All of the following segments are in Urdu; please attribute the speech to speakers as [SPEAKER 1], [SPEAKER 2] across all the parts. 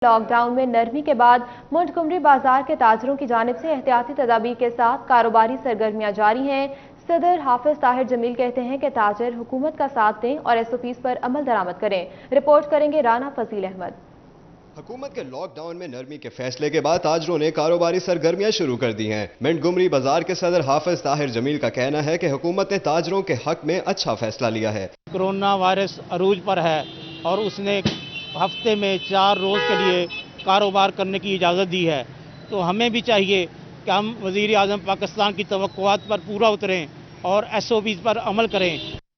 [SPEAKER 1] لاک ڈاؤن میں نرمی کے بعد منٹگمری بازار کے تاجروں کی جانب سے احتیاطی تدابیر کے ساتھ کاروباری سرگرمیاں جاری ہیں۔ صدر حافظ طاہر جمیل کہتے ہیں کہ تاجر حکومت کا ساتھ دیں اور ایس او پیز پر عمل درآمد کریں۔ رپورٹ کریں گے رانا فضیل احمد۔
[SPEAKER 2] حکومت کے لاک ڈاؤن میں نرمی کے فیصلے کے بعد تاجروں نے کاروباری سرگرمیاں شروع کر دی ہیں۔ منٹگمری بازار کے صدر حافظ طاہر جمیل کا کہنا ہے کہ حکومت نے تاجروں کے حق میں اچھا فیصلہ لیا ہے۔
[SPEAKER 3] کورونا وائرس عروج پر ہے اور اس نے ہفتے میں 4 روز کے لیے کاروبار کرنے کی اجازت دی ہے، تو ہمیں بھی چاہیے کہ ہم وزیر اعظم پاکستان کی توقعات پر پورا اتریں اور ایس او پیز پر عمل کریں۔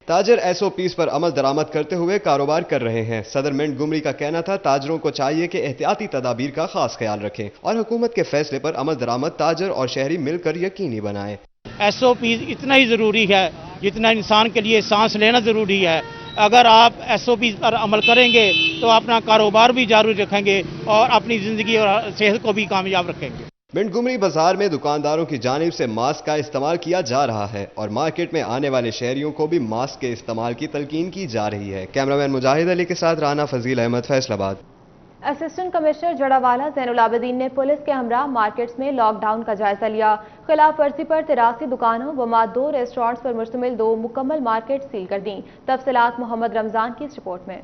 [SPEAKER 2] تاجر ایس او پیز پر عمل درآمد کرتے ہوئے کاروبار کر رہے ہیں۔ صدر منٹگمری کا کہنا تھا تاجروں کو چاہیے کہ احتیاطی تدابیر کا خاص خیال رکھیں اور حکومت کے فیصلے پر عمل درآمد تاجر اور شہری مل کر یقینی بنائیں۔
[SPEAKER 3] ایس او پیز اتنا ہی ضروری ہے جتنا انسان کے لیے سانس لینا ضروری ہے۔ اگر آپ ایس او پیز پر عمل کریں گے تو اپنا کاروبار بھی جاری رکھیں گے اور اپنی زندگی اور صحت کو بھی کامیاب رکھیں گے۔
[SPEAKER 2] منٹگمری بازار میں دکانداروں کی جانب سے ماسک کا استعمال کیا جا رہا ہے اور مارکیٹ میں آنے والے شہریوں کو بھی ماسک کے استعمال کی تلقین کی جا رہی ہے۔ کیمرامین مجاہد علی کے ساتھ رانا فضیل احمد، فیصل آباد۔
[SPEAKER 1] اسسٹنٹ کمشنر جڑاوالا زین العابدین نے پولیس کے ہمراہ مارکیٹس میں لاک ڈاؤن کا جائزہ لیا۔ خلاف ورزی پر 83 دکانوں و 2 ریسٹورانٹس پر مشتمل 2 مکمل مارکیٹ سیل کر دیں۔ تفصیلات محمد رمضان کی اس رپورٹ میں۔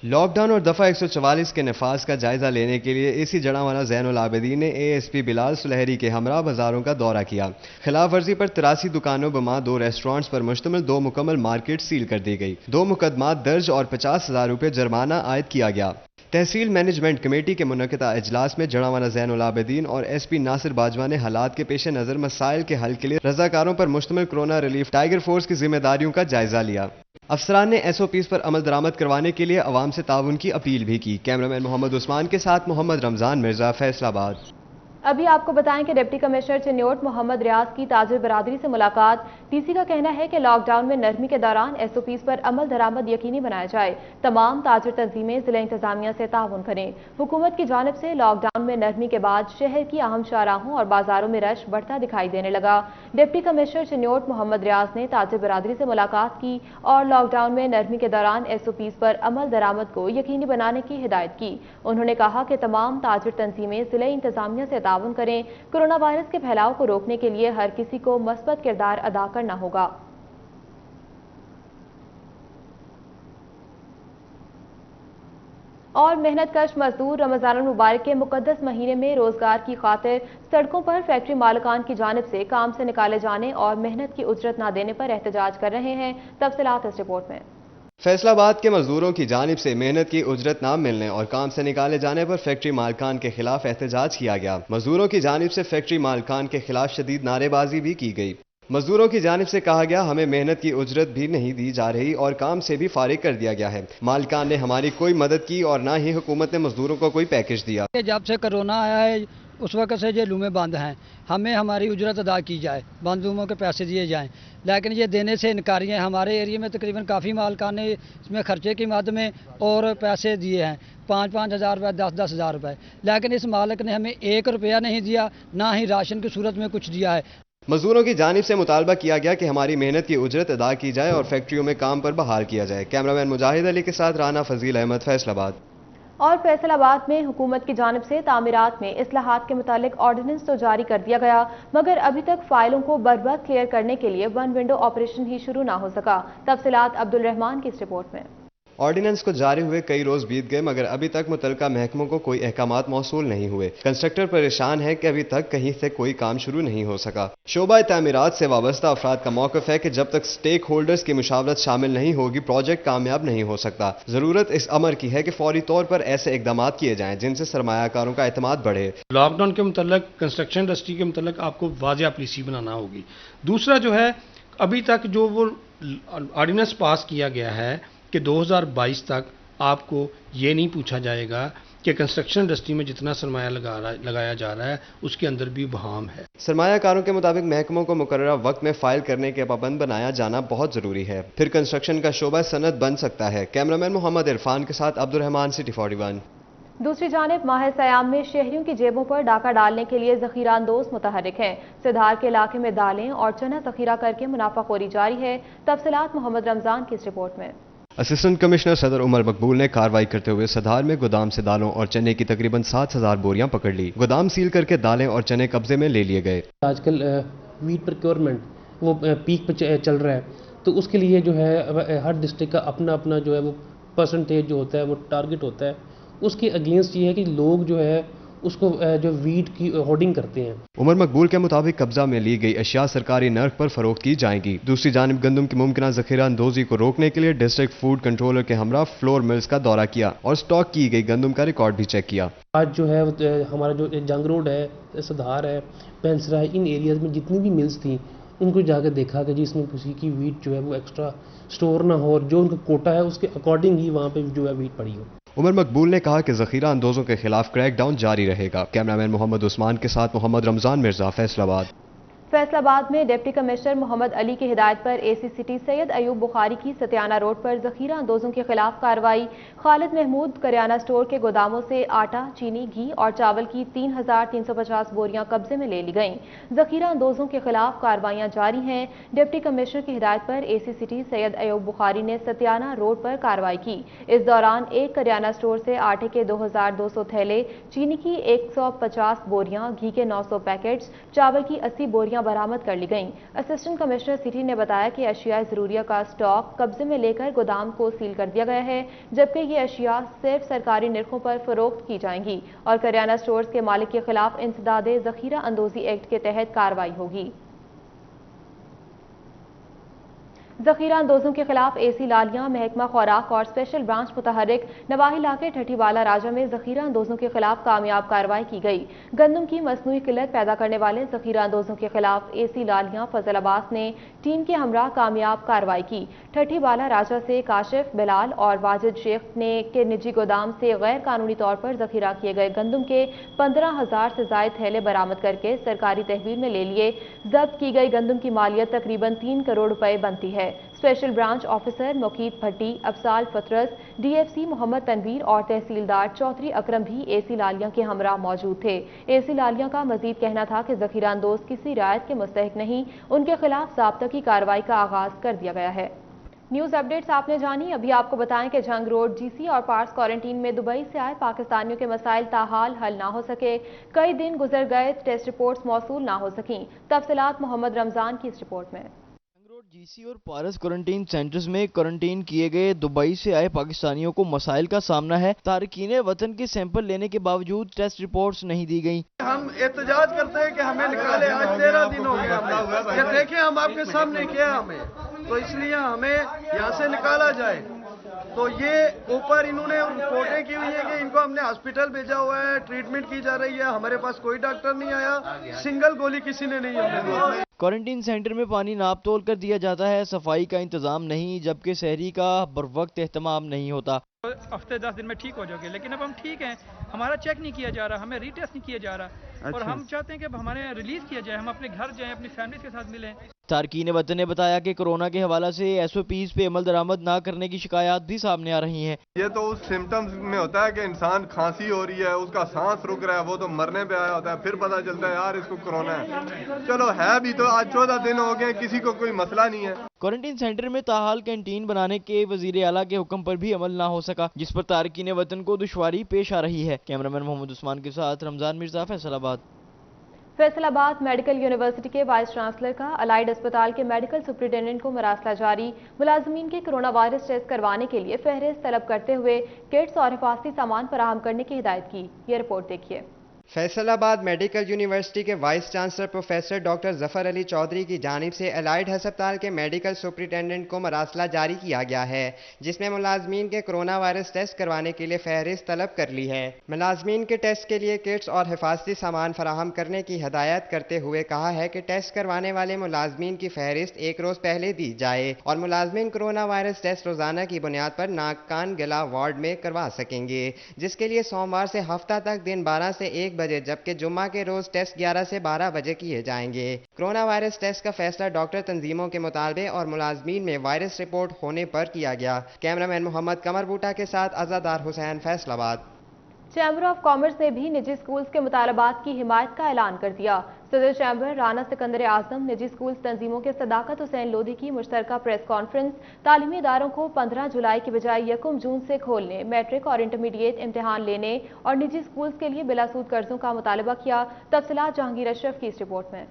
[SPEAKER 2] لاک ڈاؤن اور دفعہ 144 کے نفاذ کا جائزہ لینے کے لیے اے سی جڑاوالا زین العابدین نے اے ایس پی بلال سلہری کے ہمراہ بازاروں کا دورہ کیا۔ خلاف ورزی پر 83 دکانوں و 2 ریسٹورانٹس پر مشتمل 2 مکمل مارکیٹ سیل کر دی گئی۔ 2 مقدمات درج اور 50,000 روپے جرمانہ عائد کیا گیا۔ تحصیل مینجمنٹ کمیٹی کے منعقدہ اجلاس میں جڑاوالا زین العابدین اور ایس پی ناصر باجوہ نے حالات کے پیش نظر مسائل کے حل کے لیے رضاکاروں پر مشتمل کورونا ریلیف ٹائیگر فورس کی ذمہ داریوں کا جائزہ لیا۔ افسران نے ایس او پیز پر عمل درآمد کروانے کے لیے عوام سے تعاون کی اپیل بھی کی۔ کیمرامین محمد عثمان کے ساتھ محمد رمضان مرزا، فیصل آباد۔
[SPEAKER 1] ابھی آپ کو بتائیں کہ ڈپٹی کمشنر چنیوٹ محمد ریاض کی تاجر برادری سے ملاقات۔ ڈی سی کا کہنا ہے کہ لاک ڈاؤن میں نرمی کے دوران ایس او پیز پر عمل درآمد یقینی بنایا جائے۔ تمام تاجر تنظیمیں ضلع انتظامیہ سے تعاون کریں۔ حکومت کی جانب سے لاک ڈاؤن میں نرمی کے بعد شہر کی اہم شاہراہوں اور بازاروں میں رش بڑھتا دکھائی دینے لگا۔ ڈپٹی کمشنر چنیوٹ محمد ریاض نے تاجر برادری سے ملاقات کی اور لاک ڈاؤن میں نرمی کے دوران ایس او پیز پر عمل درآمد کو یقینی بنانے کی ہدایت کی۔ انہوں نے کہا کہ تمام تاجر تنظیمیں ضلع انتظامیہ سے تعاون کریں۔ کورونا وائرس کے پھیلاؤ کو روکنے کے لیے ہر کسی کو مثبت کردار ادا کرنا ہوگا۔ اور محنت کش مزدور رمضان المبارک کے مقدس مہینے میں روزگار کی خاطر سڑکوں پر فیکٹری مالکان کی جانب سے کام سے نکالے جانے اور محنت کی اجرت نہ دینے پر احتجاج کر رہے ہیں۔ تفصیلات اس رپورٹ میں۔
[SPEAKER 2] فیصل آباد کے مزدوروں کی جانب سے محنت کی اجرت نہ ملنے اور کام سے نکالے جانے پر فیکٹری مالکان کے خلاف احتجاج کیا گیا۔ مزدوروں کی جانب سے فیکٹری مالکان کے خلاف شدید نعرے بازی بھی کی گئی۔ مزدوروں کی جانب سے کہا گیا ہمیں محنت کی اجرت بھی نہیں دی جا رہی اور کام سے بھی فارغ کر دیا گیا ہے۔ مالکان نے ہماری کوئی مدد کی اور نہ ہی حکومت نے مزدوروں کو کوئی پیکج دیا۔
[SPEAKER 4] جب سے کرونا آیا ہے اس وقت سے یہ لومیں بند ہیں، ہمیں ہماری اجرت ادا کی جائے، بند لوموں کے پیسے دیے جائیں، لیکن یہ دینے سے انکاری ہیں۔ ہمارے ایریے میں تقریباً کافی مالکان نے اس میں خرچے کی مد میں اور پیسے دیے ہیں، 5-5 ہزار روپے، 10-10 ہزار روپے، لیکن اس مالک نے ہمیں 1 روپیہ نہیں دیا، نہ ہی راشن کی صورت میں کچھ دیا ہے۔
[SPEAKER 2] مزدوروں کی جانب سے مطالبہ کیا گیا کہ ہماری محنت کی اجرت ادا کی جائے اور فیکٹریوں میں کام پر بحال کیا جائے۔ کیمرامین مجاہد علی کے ساتھ رانا فضیل احمد، فیصل آباد۔
[SPEAKER 1] اور فیصل آباد میں حکومت کی جانب سے تعمیرات میں اصلاحات کے متعلق آرڈیننس تو جاری کر دیا گیا، مگر ابھی تک فائلوں کو بروقت کلیئر کرنے کے لیے 1 ونڈو آپریشن ہی شروع نہ ہو سکا۔ تفصیلات عبد الرحمان کی اس رپورٹ میں۔
[SPEAKER 2] آرڈیننس کو جاری ہوئے کئی روز بیت گئے مگر ابھی تک متعلقہ محکموں کو کوئی احکامات موصول نہیں ہوئے۔ کنسٹرکٹر پریشان ہے کہ ابھی تک کہیں سے کوئی کام شروع نہیں ہو سکا۔ شعبہ تعمیرات سے وابستہ افراد کا موقف ہے کہ جب تک سٹیک ہولڈرز کی مشاورت شامل نہیں ہوگی پروجیکٹ کامیاب نہیں ہو سکتا۔ ضرورت اس امر کی ہے کہ فوری طور پر ایسے اقدامات کیے جائیں جن سے سرمایہ کاروں کا اعتماد بڑھے۔
[SPEAKER 5] لاک ڈاؤن کے متعلق کنسٹرکشن انڈسٹری کے متعلق آپ کو واضح پالیسی بنانا ہوگی۔ دوسرا جو ہے ابھی تک جو وہ آرڈیننس پاس کیا گیا ہے کہ 2022 تک آپ کو یہ نہیں پوچھا جائے گا کہ کنسٹرکشن انڈسٹری میں جتنا سرمایہ لگایا جا رہا ہے اس کے اندر بھی بہام ہے۔
[SPEAKER 2] سرمایہ کاروں کے مطابق محکموں کو مقررہ وقت میں فائل کرنے کے پابند بنایا جانا بہت ضروری ہے، پھر کنسٹرکشن کا شعبہ صنعت بن سکتا ہے۔ کیمرامین محمد عرفان کے ساتھ عبد الرحمان، سٹی 41۔
[SPEAKER 1] دوسری جانب ماہ سیام میں شہریوں کی جیبوں پر ڈاکہ ڈالنے کے لیے ذخیرہ اندوز متحرک ہیں۔ سدھار کے علاقے میں دالیں اور چنا ذخیرہ کر کے منافع خوری جاری ہے۔ تفصیلات محمد رمضان کی اس رپورٹ میں۔
[SPEAKER 2] اسسٹنٹ کمشنر صدر عمر مقبول نے کارروائی کرتے ہوئے صدار میں گودام سے دالوں اور چنے کی تقریباً 7,000 بوریاں پکڑ لی. گودام سیل کر کے دالیں اور چنے قبضے میں لے لیے گئے.
[SPEAKER 6] آج کل ویٹ پروکیورمنٹ وہ پیک پہ چل رہا ہے، تو اس کے لیے جو ہے ہر ڈسٹرکٹ کا اپنا اپنا جو ہے وہ پرسنٹیج جو ہوتا ہے وہ ٹارگٹ ہوتا ہے. اس کے اگینسٹ یہ ہے کہ لوگ جو ہے اس کو جو ویٹ کی ہورڈنگ کرتے ہیں.
[SPEAKER 2] عمر مقبول کے مطابق قبضہ میں لی گئی اشیاء سرکاری نرخ پر فروخت کی جائیں گی. دوسری جانب گندم کی ممکنہ ذخیرہ اندوزی کو روکنے کے لیے ڈسٹرکٹ فوڈ کنٹرولر کے ہمراہ فلور ملز کا دورہ کیا اور سٹاک کی گئی گندم کا ریکارڈ بھی چیک کیا.
[SPEAKER 6] آج جو ہے ہمارا جو جنگ روڈ ہے، صدار ہے، پینسرا ہے، ان ایریاز میں جتنی بھی ملز تھیں ان کو جا کے دیکھا کہ جی اس میں کسی کی ویٹ جو ہے وہ ایکسٹرا سٹور نہ ہو اور جو ان کا کوٹا ہے اس کے اکارڈنگ ہی وہاں پہ جو ہے ویٹ پڑی ہو.
[SPEAKER 2] عمر مقبول نے کہا کہ ذخیرہ اندوزوں کے خلاف کریک ڈاؤن جاری رہے گا. کیمرامین محمد عثمان کے ساتھ محمد رمضان مرزا، فیصل آباد.
[SPEAKER 1] فیصل آباد میں ڈپٹی کمشنر محمد علی کی ہدایت پر اے سی سٹی سید ایوب بخاری کی ستیانہ روڈ پر ذخیرہ اندوزوں کے خلاف کارروائی. خالد محمود کریانہ سٹور کے گوداموں سے آٹا، چینی، گھی اور چاول کی 3,350 بوریاں قبضے میں لے لی گئیں. ذخیرہ اندوزوں کے خلاف کارروائیاں جاری ہیں. ڈپٹی کمشنر کی ہدایت پر اے سی سٹی سید ایوب بخاری نے ستیانہ روڈ پر کارروائی کی. اس دوران ایک کریانہ سٹور سے آٹے کے 2,200 تھیلے، چینی کی 150 بوریاں، گھی کے 900 پیکٹس، چاول کی 80 بوریاں برآمد کر لی گئیں. اسسٹنٹ کمشنر سٹی نے بتایا کہ اشیاء ضروریہ کا سٹاک قبضے میں لے کر گودام کو سیل کر دیا گیا ہے، جبکہ یہ اشیاء صرف سرکاری نرخوں پر فروخت کی جائیں گی اور کریانہ سٹورز کے مالک کے خلاف انسداد ذخیرہ اندوزی ایکٹ کے تحت کارروائی ہوگی. ذخیرہ اندوزوں کے خلاف اے سی لالیاں، محکمہ خوراک اور اسپیشل برانچ متحرک نواحی علاقے ٹھٹھی والا راجہ میں ذخیرہ اندوزوں کے خلاف کامیاب کارروائی کی گئی. گندم کی مصنوعی قلت پیدا کرنے والے ذخیرہ اندوزوں کے خلاف اے سی لالیاں فضل عباس نے ٹیم کے ہمراہ کامیاب کارروائی کی. ٹھٹھی والا راجہ سے کاشف، بلال اور واجد شیخ نے کے نجی گودام سے غیر قانونی طور پر ذخیرہ کیے گئے گندم کے 15,000 سے زائد تھیلے برآمد کر کے سرکاری تحویل میں لے لیے. ضبط کی گئی گندم کی مالیت تقریباً 3 کروڑ روپے بنتی ہے. اسپیشل برانچ آفیسر مقید بھٹی، افضال فطرت، ڈی ایف سی محمد تنویر اور تحصیلدار چودھری اکرم بھی اے سی لالیاں کے ہمراہ موجود تھے. اے سی لالیاں کا مزید کہنا تھا کہ ذخیرہ اندوز کسی رعایت کے مستحق نہیں، ان کے خلاف ضابطہ کی کارروائی کا آغاز کر دیا گیا ہے. نیوز اپڈیٹس آپ نے جانی. ابھی آپ کو بتائیں کہ جنگ روڈ، جی سی اور پارس کوارنٹین میں دبئی سے آئے پاکستانیوں کے مسائل تاحال حل نہ ہو سکے. کئی دن گزر گئے، ٹیسٹ رپورٹس موصول نہ ہو سکیں. تفصیلات محمد رمضان کی اس رپورٹ میں.
[SPEAKER 7] جی سی اور پارس کوارنٹین سینٹرز میں کوارنٹین کیے گئے دبئی سے آئے پاکستانیوں کو مسائل کا سامنا ہے. تارکین وطن کے سیمپل لینے کے باوجود ٹیسٹ رپورٹس نہیں دی گئیں.
[SPEAKER 8] ہم احتجاج کرتے ہیں کہ ہمیں نکالے. آج 13 دن ہو گئے. یہ دیکھیں ہم آپ کے سامنے کیا ہمیں، تو اس لیے ہمیں یہاں سے نکالا جائے. تو یہ اوپر انہوں نے رپورٹیں کی ہوئی ہیں کہ ان کو ہم نے ہاسپٹل بھیجا ہوا ہے، ٹریٹمنٹ کی جا رہی ہے. ہمارے پاس کوئی ڈاکٹر نہیں آیا، سنگل گولی کسی نے نہیں ہمیں دی.
[SPEAKER 7] کوارنٹین سینٹر میں پانی ناپ تول کر دیا جاتا ہے، صفائی کا انتظام نہیں، جبکہ سحری کا بروقت اہتمام نہیں ہوتا.
[SPEAKER 9] ہفتے 10 دن میں ٹھیک ہو جاؤ گے، لیکن اب ہم ٹھیک ہیں، ہمارا چیک نہیں کیا جا رہا، ہمیں ری ٹیسٹ نہیں کیا جا رہا، اور ہم چاہتے ہیں کہ اب ہمارے ریلیز کیا جائے، ہم اپنے گھر جائیں، اپنی فیملیز کے ساتھ ملیں.
[SPEAKER 7] تارکین وطن نے بتایا کہ کورونا کے حوالہ سے ایس او پیز پہ عمل درآمد نہ کرنے کی شکایات بھی سامنے آ رہی ہیں.
[SPEAKER 10] یہ تو اس سمٹمز میں ہوتا ہے کہ انسان کھانسی ہو رہی ہے، اس کا سانس رک رہا ہے، وہ تو مرنے پہ آیا ہوتا ہے، پھر پتہ چلتا ہے یار اس کو کورونا ہے. چلو ہے بھی تو آج 14 دن ہو گئے، کسی کو کوئی مسئلہ نہیں ہے.
[SPEAKER 7] کوارنٹین سینٹر میں تاحال کینٹین بنانے کے وزیر اعلیٰ کے حکم پر بھی عمل نہ ہو سکا، جس پر تارکین وطن کو دشواری پیش آ رہی ہے. کیمرامین محمد عثمان کے ساتھ رمضان مرزا، فیصل آباد.
[SPEAKER 1] فیصل آباد میڈیکل یونیورسٹی کے وائس چانسلر کا الائیڈ اسپتال کے میڈیکل سپرنٹینڈنٹ کو مراسلہ جاری. ملازمین کے کرونا وائرس ٹیسٹ کروانے کے لیے فہرست طلب کرتے ہوئے کٹس اور حفاظتی سامان فراہم کرنے کی ہدایت کی. یہ رپورٹ دیکھیے.
[SPEAKER 11] فیصل آباد میڈیکل یونیورسٹی کے وائس چانسلر پروفیسر ڈاکٹر ظفر علی چودھری کی جانب سے الائیڈ ہسپتال کے میڈیکل سپرنٹینڈنٹ کو مراسلہ جاری کیا گیا ہے، جس میں ملازمین کے کرونا وائرس ٹیسٹ کروانے کے لیے فہرست طلب کر لی ہے. ملازمین کے ٹیسٹ کے لیے کٹس اور حفاظتی سامان فراہم کرنے کی ہدایت کرتے ہوئے کہا ہے کہ ٹیسٹ کروانے والے ملازمین کی فہرست 1 روز پہلے دی جائے اور ملازمین کرونا وائرس ٹیسٹ روزانہ کی بنیاد پر ناک کان گلا وارڈ میں کروا سکیں گے، جس کے لیے سوموار سے ہفتہ تک دن 12 سے 1 بجے جبکہ جمعہ کے روز ٹیسٹ 11 سے 12 بجے کیے جائیں گے. کرونا وائرس ٹیسٹ کا فیصلہ ڈاکٹر تنظیموں کے مطالبے اور ملازمین میں وائرس رپورٹ ہونے پر کیا گیا. کیمرامین محمد قمر بوٹا کے ساتھ عزادار حسین، فیصل آباد.
[SPEAKER 1] چیمبر آف کامرس نے بھی نجی سکولز کے مطالبات کی حمایت کا اعلان کر دیا. صدر چیمبر رانا سکندر اعظم نجی اسکول تنظیموں کے صداقت حسین لودھی کی مشترکہ پریس کانفرنس تعلیمی اداروں کو 15 جولائی کی بجائے 1 جون سے کھولنے، میٹرک اور انٹرمیڈیٹ امتحان لینے اور نجی اسکولز کے لیے بلا سود قرضوں کا مطالبہ کیا۔ تفصیلات جہانگیر اشرف کی اس رپورٹ میں۔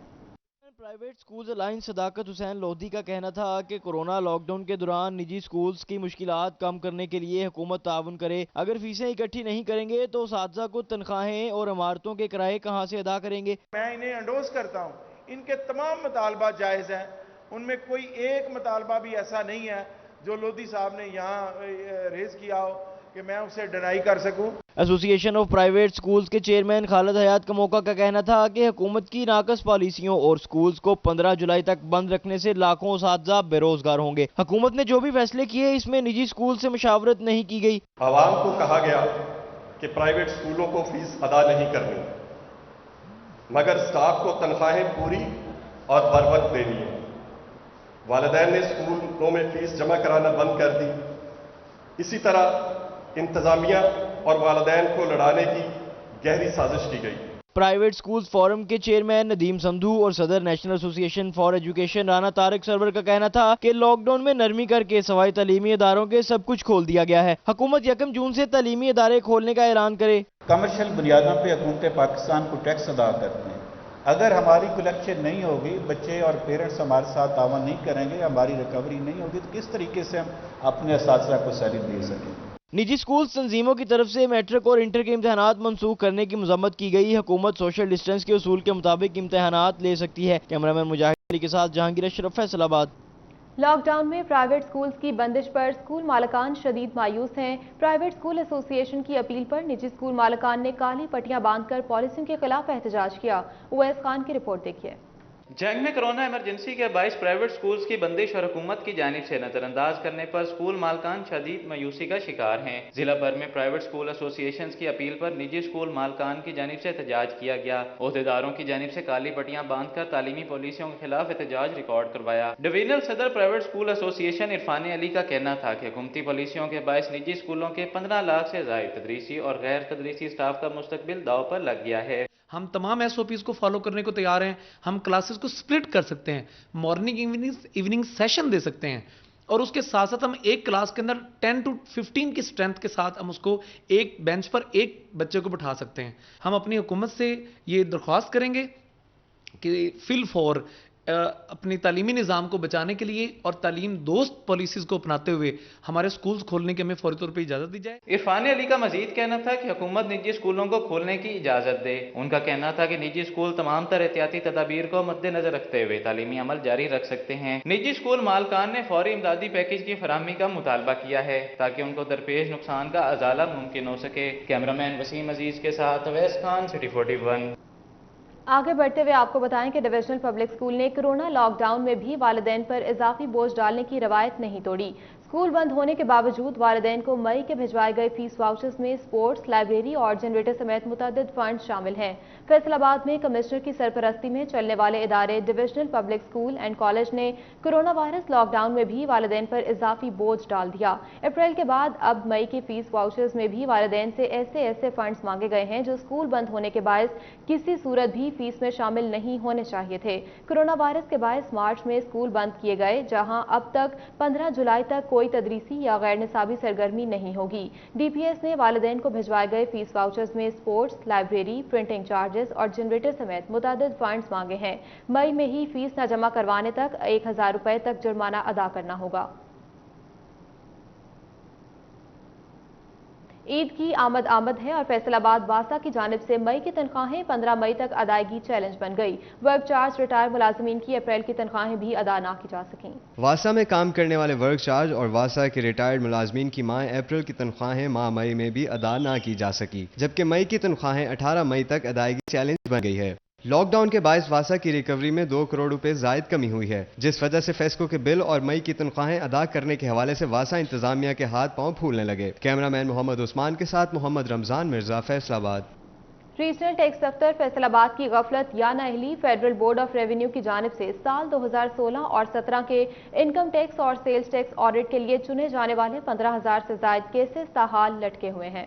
[SPEAKER 7] پرائیویٹ سکولز الائنس صداقت حسین لودھی کا کہنا تھا کہ کورونا لاک ڈاؤن کے دوران نجی سکولز کی مشکلات کم کرنے کے لیے حکومت تعاون کرے۔ اگر فیسیں اکٹھی نہیں کریں گے تو اساتذہ کو تنخواہیں اور عمارتوں کے کرائے کہاں سے ادا کریں گے؟
[SPEAKER 12] میں انہیں انڈوز کرتا ہوں، ان کے تمام مطالبات جائز ہیں، ان میں کوئی ایک مطالبہ بھی ایسا نہیں ہے جو لودھی صاحب نے یہاں ریز کیا ہو کہ میں اسے ڈینائی کر سکوں۔
[SPEAKER 7] ایسوسی ایشن آف پرائیویٹ سکولز کے چیئرمین خالد حیات کا موقع کا کہنا تھا کہ حکومت کی ناقص پالیسیوں اور سکولز کو 15 جولائی تک بند رکھنے سے لاکھوں اساتذہ بے روزگار ہوں گے۔ حکومت نے جو بھی فیصلے کیے اس میں نجی سکول سے مشاورت نہیں کی گئی۔
[SPEAKER 13] عوام کو کہا گیا کہ پرائیویٹ سکولوں کو فیس ادا نہیں کرنی، مگر سٹاف کو تنخواہیں پوری اور بر وقت دینی ہے۔ والدین نے سکولوں میں فیس جمع کرانا بند کر دی۔ اسی طرح انتظامیہ اور والدین کو لڑانے کی گہری سازش کی گئی۔
[SPEAKER 7] پرائیویٹ سکولز فورم کے چیئرمین ندیم سندھو اور صدر نیشنل ایسوسی ایشن فار ایجوکیشن رانا طارق سرور کا کہنا تھا کہ لاک ڈاؤن میں نرمی کر کے سوائے تعلیمی اداروں کے سب کچھ کھول دیا گیا ہے۔ حکومت 1 جون سے تعلیمی ادارے کھولنے کا اعلان کرے۔
[SPEAKER 14] کمرشل بنیادوں پہ حکومت پاکستان کو ٹیکس ادا کرتے ہیں، اگر ہماری کلیکشن نہیں ہوگی، بچے اور پیرنٹس ہمارے ساتھ تعاون نہیں کریں گے، ہماری ریکوری نہیں ہوگی، تو کس طریقے سے ہم اپنے اساتذہ کو سیلری دے سکیں؟
[SPEAKER 7] نجی سکول تنظیموں کی طرف سے میٹرک اور انٹر کے امتحانات منسوخ کرنے کی مذمت کی گئی۔ حکومت سوشل ڈسٹنس کے اصول کے مطابق امتحانات لے سکتی ہے۔ کیمرامین مجاہد علی کے ساتھ جہانگیر اشرف، فیصل آباد۔
[SPEAKER 1] لاک ڈاؤن میں پرائیویٹ سکولز کی بندش پر سکول مالکان شدید مایوس ہیں۔ پرائیویٹ سکول ایسوسی ایشن کی اپیل پر نجی سکول مالکان نے کالی پٹیاں باندھ کر پالیسیوں کے خلاف احتجاج کیا۔ اویس خان کی رپورٹ دیکھیے۔
[SPEAKER 15] جنگ میں کرونا ایمرجنسی کے باعث پرائیویٹ سکولز کی بندش اور حکومت کی جانب سے نظر انداز کرنے پر سکول مالکان شدید مایوسی کا شکار ہیں۔ ضلع بھر میں پرائیویٹ سکول ایسوسی ایشنز کی اپیل پر نجی سکول مالکان کی جانب سے احتجاج کیا گیا۔ عہدیداروں کی جانب سے کالی پٹیاں باندھ کر تعلیمی پالیسیوں کے خلاف احتجاج ریکارڈ کروایا۔ ڈویژنل صدر پرائیویٹ سکول ایسوسی ایشن عرفان علی کا کہنا تھا کہ حکومتی پالیسیوں کے باعث نجی سکولوں کے 15 لاکھ سے زائد تدریسی اور غیر تدریسی اسٹاف کا مستقبل داؤ پر لگ گیا ہے۔
[SPEAKER 16] ہم تمام ایس او پیز کو فالو کرنے کو تیار ہیں۔ ہم کلاسز کو سپلٹ کر سکتے ہیں، مارننگ ایوننگ سیشن دے سکتے ہیں، اور اس کے ساتھ ساتھ ہم ایک کلاس کے اندر 10 to 15 کی سٹرینتھ کے ساتھ ہم اس کو ایک بینچ پر ایک بچے کو بٹھا سکتے ہیں۔ ہم اپنی حکومت سے یہ درخواست کریں گے کہ فی الفور اپنی تعلیمی نظام کو بچانے کے لیے اور تعلیم دوست پالیسیز کو اپناتے ہوئے ہمارے سکولز کھولنے کے ہمیں فوری طور پہ اجازت دی جائے۔
[SPEAKER 15] عرفان علی کا مزید کہنا تھا کہ حکومت نجی سکولوں کو کھولنے کی اجازت دے۔ ان کا کہنا تھا کہ نجی سکول تمام تر احتیاطی تدابیر کو مد نظر رکھتے ہوئے تعلیمی عمل جاری رکھ سکتے ہیں۔ نجی سکول مالکان نے فوری امدادی پیکیج کی فراہمی کا مطالبہ کیا ہے تاکہ ان کو درپیش نقصان کا ازالہ ممکن ہو سکے۔ کیمرامین وسیم عزیز کے ساتھ اویس خان، سٹی 41۔
[SPEAKER 1] آگے بڑھتے ہوئے آپ کو بتائیں کہ ڈویژنل پبلک اسکول نے کرونا لاک ڈاؤن میں بھی والدین پر اضافی بوجھ ڈالنے کی روایت نہیں توڑی۔ اسکول بند ہونے کے باوجود والدین کو مئی کے بھجوائے گئے فیس واؤچرز میں سپورٹس، لائبریری اور جنریٹر سمیت متعدد فنڈ شامل ہیں۔ فیصل آباد میں کمشنر کی سرپرستی میں چلنے والے ادارے divisional public school and college نے کرونا وائرس لاک ڈاؤن میں بھی والدین پر اضافی بوجھ ڈال دیا۔ اپریل کے بعد اب مئی کے فیس واؤچرز میں بھی والدین سے ایسے فنڈز مانگے گئے ہیں جو اسکول بند ہونے کے باعث کسی صورت بھی فیس میں شامل نہیں ہونے چاہیے تھے۔ کرونا وائرس کے باعث مارچ میں اسکول بند کیے گئے، جہاں اب تک 15 جولائی تک کوئی تدریسی یا غیر نصابی سرگرمی نہیں ہوگی۔ ڈی پی ایس نے والدین کو بھجوائے گئے فیس واؤچرز میں سپورٹس، لائبریری، پرنٹنگ چارجز اور جنریٹر سمیت متعدد فنڈز مانگے ہیں۔ مئی میں ہی فیس نہ جمع کروانے تک 1000 روپے تک جرمانہ ادا کرنا ہوگا۔ عید کی آمد ہے اور فیصل آباد واسا کی جانب سے مئی کی تنخواہیں 15 مئی تک ادائیگی چیلنج بن گئی۔ ورک چارج ریٹائر ملازمین کی اپریل کی تنخواہیں بھی ادا نہ کی جا سکیں۔
[SPEAKER 2] واسا میں کام کرنے والے ورک چارج اور واسا کے ریٹائرڈ ملازمین کی ماہ اپریل کی تنخواہیں ماہ مئی میں بھی ادا نہ کی جا سکی، جبکہ مئی کی تنخواہیں 18 مئی تک ادائیگی چیلنج بن گئی ہے۔ لاک ڈاؤن کے باعث واسا کی ریکوری میں 2 کروڑ روپے زائد کمی ہوئی ہے، جس وجہ سے فیسکو کے بل اور مئی کی تنخواہیں ادا کرنے کے حوالے سے واسا انتظامیہ کے ہاتھ پاؤں پھولنے لگے۔ کیمرامین محمد عثمان کے ساتھ محمد رمضان مرزا، فیصل آباد۔
[SPEAKER 1] ریجنل ٹیکس دفتر فیصل آباد کی غفلت یا نااہلی فیڈرل بورڈ آف ریونیو کی جانب سے سال 2016 اور 17 کے انکم ٹیکس اور سیلز ٹیکس آڈٹ کے لیے چنے جانے والے 15,000 سے زائد کیسز تاحال لٹکے ہوئے ہیں۔